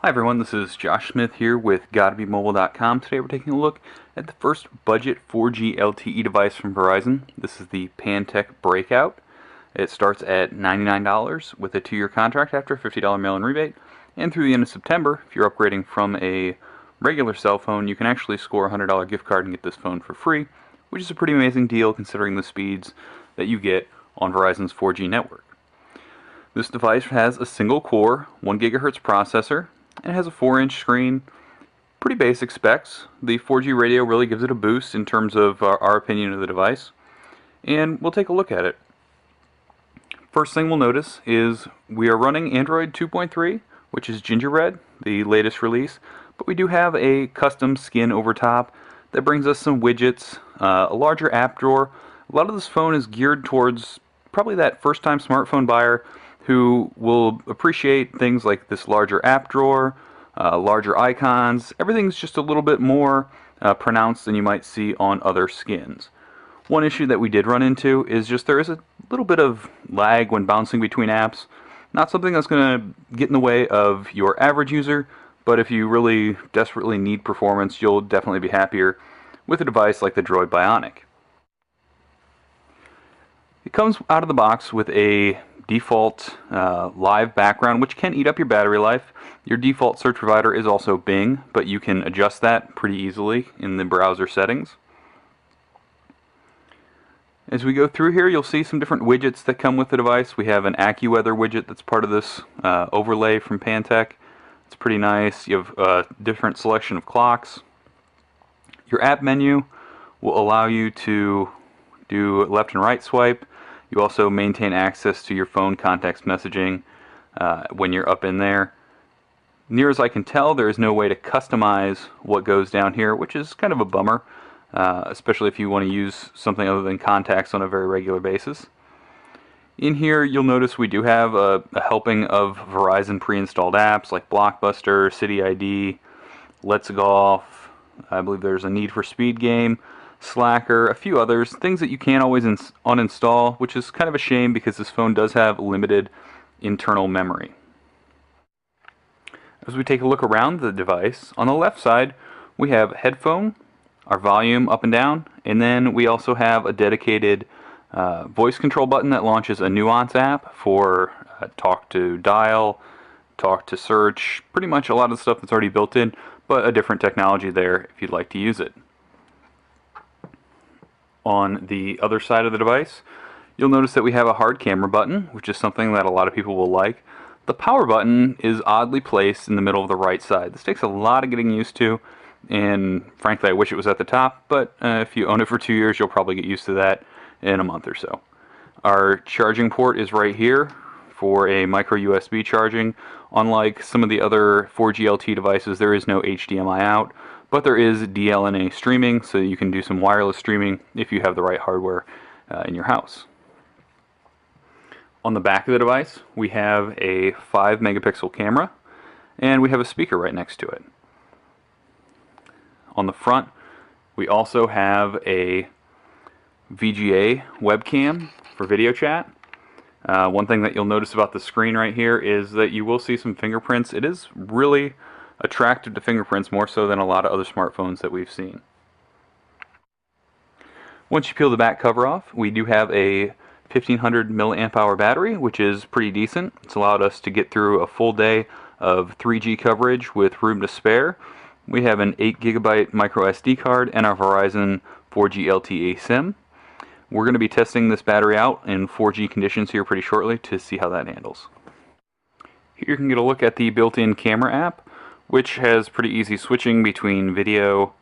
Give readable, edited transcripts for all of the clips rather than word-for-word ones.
Hi everyone, this is Josh Smith here with GottaBeMobile.com. Today we're taking a look at the first budget 4G LTE device from Verizon. This is the Pantech Breakout. It starts at $99 with a 2-year contract after a $50 mail-in rebate. And through the end of September, if you're upgrading from a regular cell phone, you can actually score a $100 gift card and get this phone for free, which is a pretty amazing deal considering the speeds that you get on Verizon's 4G network. This device has a single core, 1 GHz processor, and it has a 4-inch screen. Pretty basic specs. The 4G radio really gives it a boost in terms of our opinion of the device. And we'll take a look at it. First thing we'll notice is we are running Android 2.3, which is Gingerbread, the latest release. But we do have a custom skin over top that brings us some widgets, a larger app drawer. A lot of this phone is geared towards probably that first-time smartphone buyer who will appreciate things like this larger app drawer, larger icons. Everything's just a little bit more pronounced than you might see on other skins. One issue that we did run into is just there is a little bit of lag when bouncing between apps. Not something that's going to get in the way of your average user, but if you really desperately need performance, you'll definitely be happier with a device like the Droid Bionic. It comes out of the box with a default live background, which can eat up your battery life. Your default search provider is also Bing, but you can adjust that pretty easily in the browser settings. As we go through here, you'll see some different widgets that come with the device. We have an AccuWeather widget that's part of this overlay from Pantech. It's pretty nice. You have a different selection of clocks. Your app menu will allow you to do left and right swipe. You also maintain access to your phone contacts messaging when you're up in there. Near as I can tell, there is no way to customize what goes down here, which is kind of a bummer, especially if you want to use something other than contacts on a very regular basis. In here, you'll notice we do have a helping of Verizon pre-installed apps like Blockbuster, CityID, Let's Golf. I believe there's a Need for Speed game, Slacker, a few others, things that you can't always uninstall, which is kind of a shame because this phone does have limited internal memory. As we take a look around the device, on the left side we have headphone, our volume up and down, and then we also have a dedicated voice control button that launches a Nuance app for talk to dial, talk to search, pretty much a lot of the stuff that's already built in, but a different technology there if you'd like to use it. On the other side of the device, you'll notice that we have a hard camera button, which is something that a lot of people will like. The power button is oddly placed in the middle of the right side. This takes a lot of getting used to, and frankly I wish it was at the top, but if you own it for 2 years, you'll probably get used to that in a month or so. Our charging port is right here for a micro USB charging. Unlike some of the other 4G LTE devices, there is no HDMI out. But there is DLNA streaming, so you can do some wireless streaming if you have the right hardware in your house. On the back of the device, we have a 5 megapixel camera, and we have a speaker right next to it. On the front, we also have a VGA webcam for video chat. One thing that you'll notice about the screen right here is that you will see some fingerprints. It is really attractive to fingerprints, more so than a lot of other smartphones that we've seen. Once you peel the back cover off, we do have a 1500 milliamp hour battery, which is pretty decent. It's allowed us to get through a full day of 3G coverage with room to spare. We have an 8 GB micro SD card and our Verizon 4G LTE SIM. We're going to be testing this battery out in 4G conditions here pretty shortly to see how that handles. Here you can get a look at the built-in camera app, which has pretty easy switching between video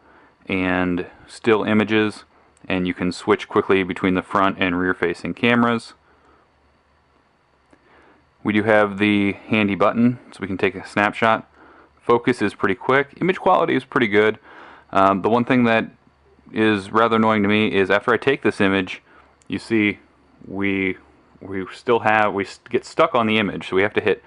and still images, and you can switch quickly between the front and rear facing cameras. We do have the handy button so we can take a snapshot. Focus is pretty quick. Image quality is pretty good. The one thing that is rather annoying to me is after I take this image, you see we get stuck on the image, so we have to hit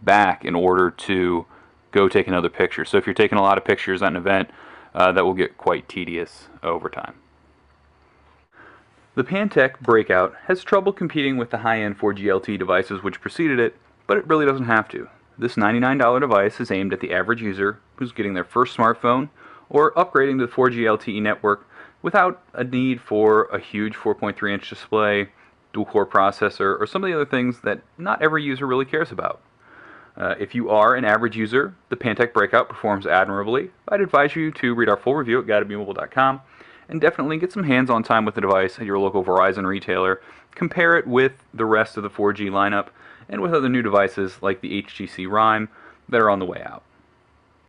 back in order to go take another picture. So if you're taking a lot of pictures at an event, that will get quite tedious over time. The Pantech Breakout has trouble competing with the high-end 4G LTE devices which preceded it, but it really doesn't have to. this $99 device is aimed at the average user who's getting their first smartphone or upgrading to the 4G LTE network without a need for a huge 4.3-inch display, dual-core processor, or some of the other things that not every user really cares about. If you are an average user, the Pantech Breakout performs admirably. I'd advise you to read our full review at GottaBeMobile.com and definitely get some hands-on time with the device at your local Verizon retailer. Compare it with the rest of the 4G lineup and with other new devices like the HTC Rime that are on the way out.